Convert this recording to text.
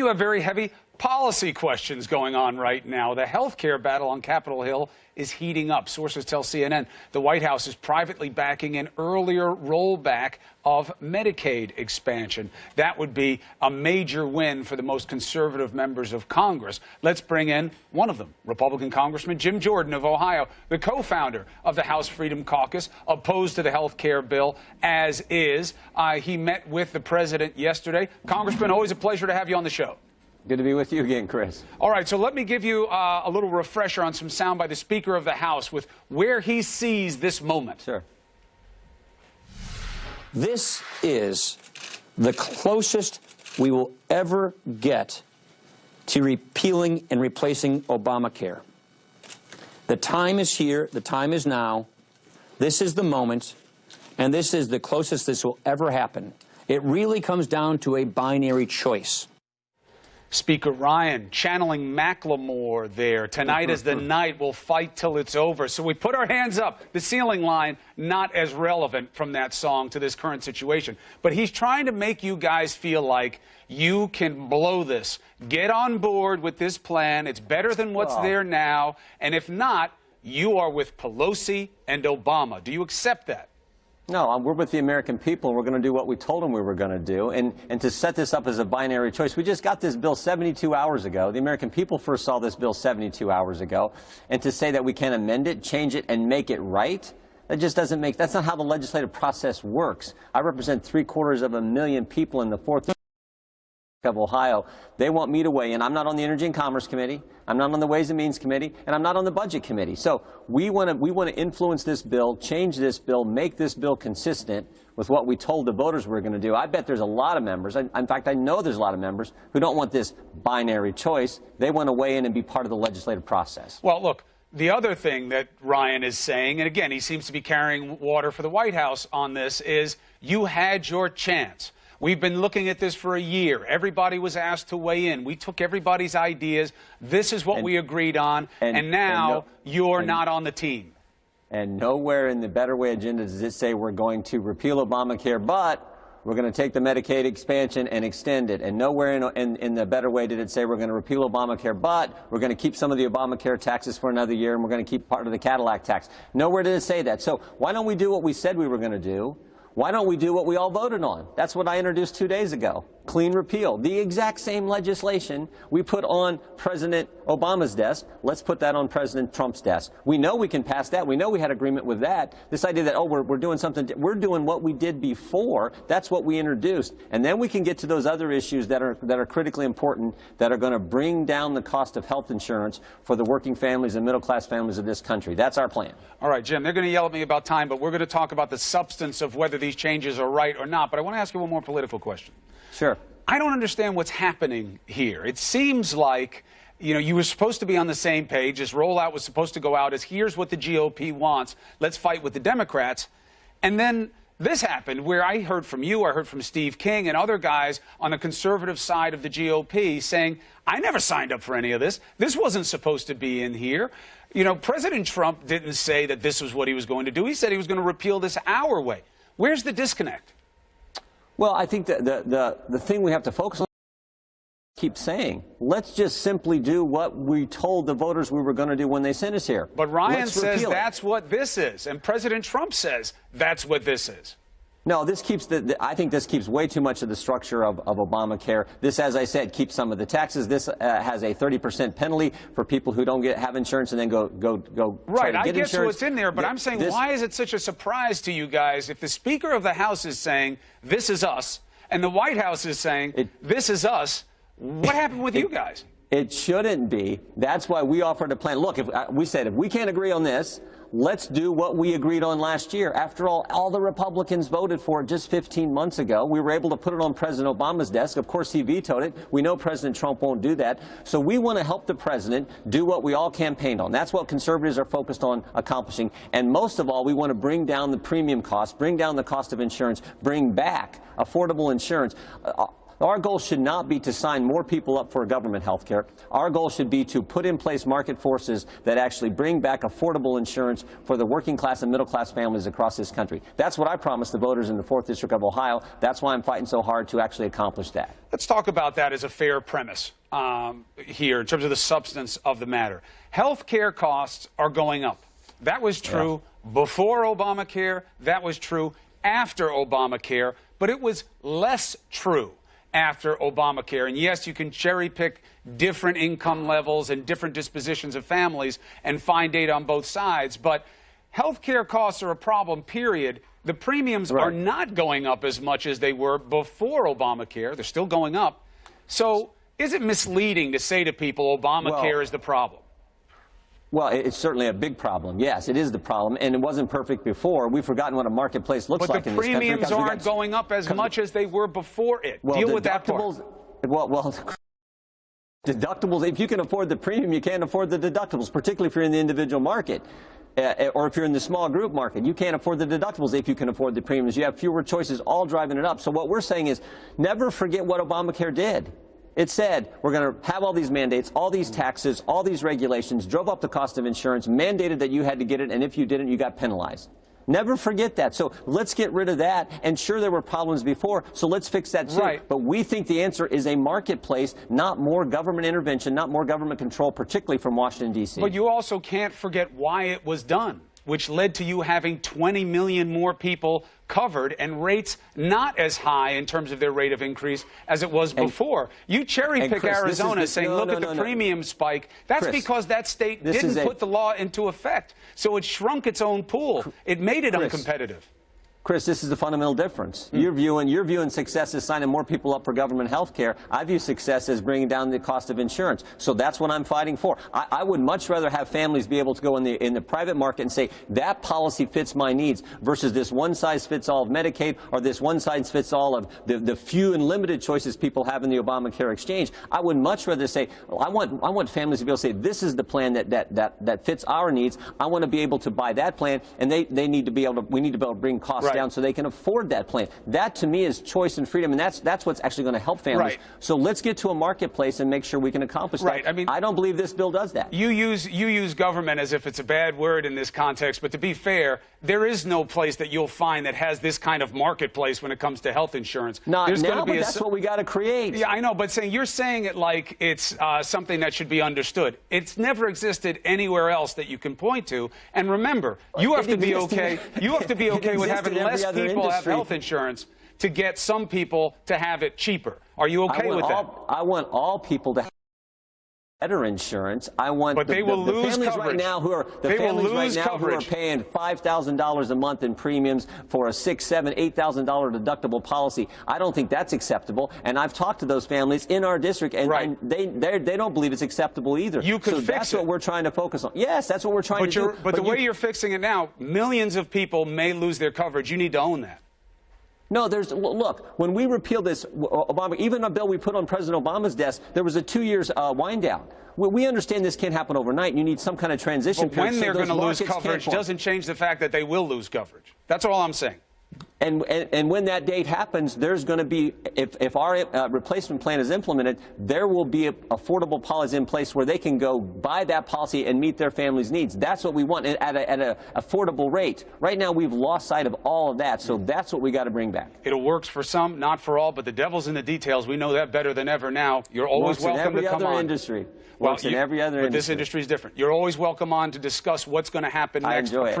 You have very heavy policy questions going on right now. The health care battle on Capitol Hill is heating up. Sources tell CNN the White House is privately backing an earlier rollback of Medicaid expansion. That would be a major win for the most conservative members of Congress. Let's bring in one of them, Republican Congressman Jim Jordan of Ohio, the co-founder of the House Freedom Caucus, opposed to the health care bill as is. He met with the president yesterday. Congressman, always a pleasure to have you on the show. Good to be with you again, Chris. All right, so let me give you a little refresher on some sound by the Speaker of the House with where he sees this moment. Sure. This is the closest we will ever get to repealing and replacing Obamacare. The time is here. The time is now. This is the moment, and this is the closest this will ever happen. It really comes down to a binary choice. Speaker Ryan channeling Macklemore there. Tonight is the night. We'll fight till it's over. So we put our hands up. The ceiling line, not as relevant from that song to this current situation. But he's trying to make you guys feel like you can blow this. Get on board with this plan. It's better than what's there now. And if not, you are with Pelosi and Obama. Do you accept that? No, we're with the American people. We're going to do what we told them we were going to do. And to set this up as a binary choice, we just got this bill 72 hours ago. The American people first saw this bill 72 hours ago. And to say that we can amend it, change it, and make it right, that just doesn't make, that's not how the legislative process works. I represent 750,000 people in the 4th of Ohio. They want me to weigh in. I'm not on the Energy and Commerce Committee. I'm not on the Ways and Means Committee, and I'm not on the Budget Committee. So we want to influence this bill, change this bill, make this bill consistent with what we told the voters we were going to do. I bet there's a lot of members, in fact, I know there's a lot of members who don't want this binary choice. They want to weigh in and be part of the legislative process. Well, look, the other thing that Ryan is saying, and again, he seems to be carrying water for the White House on this, is you had your chance. We've been looking at this for a year. Everybody was asked to weigh in. We took everybody's ideas. This is what we agreed on. And now you're not on the team. And nowhere in the Better Way agenda does it say we're going to repeal Obamacare, but we're going to take the Medicaid expansion and extend it. And nowhere in the Better Way did it say we're going to repeal Obamacare, but we're going to keep some of the Obamacare taxes for another year, and we're going to keep part of the Cadillac tax. Nowhere did it say that. So why don't we do what we said we were going to do? Why don't we do what we all voted on? That's what I introduced 2 days ago. Clean repeal. The exact same legislation we put on President Obama's desk. Let's put that on President Trump's desk. We know we can pass that. We know we had agreement with that. This idea that, oh, we're doing something, we're doing what we did before. That's what we introduced. And then we can get to those other issues that are critically important, that are going to bring down the cost of health insurance for the working families and middle-class families of this country. That's our plan. All right, Jim, they're going to yell at me about time, but we're going to talk about the substance of whether these changes are right or not. But I want to ask you one more political question. Sure. I don't understand what's happening here. It seems like, you know, you were supposed to be on the same page. This rollout was supposed to go out as here's what the GOP wants. Let's fight with the Democrats. And then this happened where I heard from you, I heard from Steve King and other guys on the conservative side of the GOP saying, I never signed up for any of this. This wasn't supposed to be in here. You know, President Trump didn't say that this was what he was going to do. He said he was going to repeal this our way. Where's the disconnect? Well, I think that the thing we have to focus on, keep saying, let's just simply do what we told the voters we were going to do when they sent us here. But Ryan says that's what this is, and President Trump says that's what this is. No, this keeps I think this keeps way too much of the structure of Obamacare. This, as I said, keeps some of the taxes. This has a 30% penalty for people who don't have insurance and then go right. Try to get I guess insurance. what's in there, but I'm saying, why is it such a surprise to you guys if the Speaker of the House is saying this is us, and the White House is saying this is us? What happened with you guys? It shouldn't be. That's why we offered a plan. Look, we said if we can't agree on this, let's do what we agreed on last year. After all the Republicans voted for it just 15 months ago. We were able to put it on President Obama's desk. Of course, he vetoed it. We know President Trump won't do that. So we want to help the president do what we all campaigned on. That's what conservatives are focused on accomplishing. And most of all, we want to bring down the premium cost, bring down the cost of insurance, bring back affordable insurance. Our goal should not be to sign more people up for government health care. Our goal should be to put in place market forces that actually bring back affordable insurance for the working class and middle class families across this country. That's what I promised the voters in the 4th District of Ohio. That's why I'm fighting so hard to actually accomplish that. Let's talk about that as a fair premise here in terms of the substance of the matter. Health care costs are going up. That was true before Obamacare. That was true after Obamacare. But it was less true after Obamacare. And yes, you can cherry pick different income levels and different dispositions of families and find data on both sides. But health care costs are a problem, period. The premiums are not going up as much as they were before Obamacare. They're still going up. So is it misleading to say to people Obamacare is the problem? Well, it's certainly a big problem. Yes, it is the problem, and it wasn't perfect before. We've forgotten what a marketplace looks like in this country. But the premiums aren't going up as much as they were before it. Well, deal with that part. Well, deductibles, if you can afford the premium, you can't afford the deductibles, particularly if you're in the individual market. Or if you're in the small group market, you can't afford the deductibles if you can afford the premiums. You have fewer choices, all driving it up. So what we're saying is never forget what Obamacare did. It said we're going to have all these mandates, all these taxes, all these regulations, drove up the cost of insurance, mandated that you had to get it, and if you didn't, you got penalized. Never forget that. So let's get rid of that. And sure, there were problems before, so let's fix that too. Right. But we think the answer is a marketplace, not more government intervention, not more government control, particularly from Washington, D.C. But you also can't forget why it was done, which led to you having 20 million more people covered and rates not as high in terms of their rate of increase as it was before. You cherry pick Arizona saying, look at the premium spike. That's because that state didn't put the law into effect. So it shrunk its own pool. It made it uncompetitive. Chris, this is the fundamental difference. You're viewing success as signing more people up for government health care. I view success as bringing down the cost of insurance. So that's what I'm fighting for. I would much rather have families be able to go in the private market and say, that policy fits my needs, versus this one-size-fits-all of Medicaid or this one-size-fits-all of the few and limited choices people have in the Obamacare exchange. I would much rather say, I want families to be able to say, this is the plan that fits our needs. I want to be able to buy that plan, and we need to be able to bring costs down so they can afford that plan. That, to me, is choice and freedom, and that's what's actually going to help families. So let's get to a marketplace and make sure we can accomplish that. I mean, I don't believe this bill does that. You use government as if it's a bad word in this context, but to be fair, there is no place that you'll find that has this kind of marketplace when it comes to health insurance. Not now, but that's what we got to create. Yeah, I know, but you're saying it like it's something that should be understood. It's never existed anywhere else that you can point to. And remember, you have to be okay. You have to be okay with having less people have health insurance to get some people to have it cheaper. Are you okay with that? I want all people to have better insurance. I want but they will lose families coverage. Right now who are who are paying $5,000 a month in premiums for a $6,000, $7,000, $8,000 deductible policy. I don't think that's acceptable. And I've talked to those families in our district, and they don't believe it's acceptable either. You could fix that's what we're trying to focus on. Yes, that's what we're trying to do. But the way you're fixing it now, millions of people may lose their coverage. You need to own that. No, look, when we repealed this, even a bill we put on President Obama's desk, there was a 2 years wind down. We understand this can't happen overnight. You need some kind of transition period. But when they're going to lose coverage doesn't change the fact that they will lose coverage. That's all I'm saying. And when that date happens, there's going to be, if our replacement plan is implemented, there will be affordable policies in place where they can go buy that policy and meet their family's needs. That's what we want at an affordable rate. Right now, we've lost sight of all of that, so that's what we got to bring back. It'll work for some, not for all, but the devil's in the details. We know that better than ever now. You're always welcome to come on. Works in every other industry. Works in every other industry. But this industry is different. You're always welcome on to discuss what's going to happen next. I enjoy it.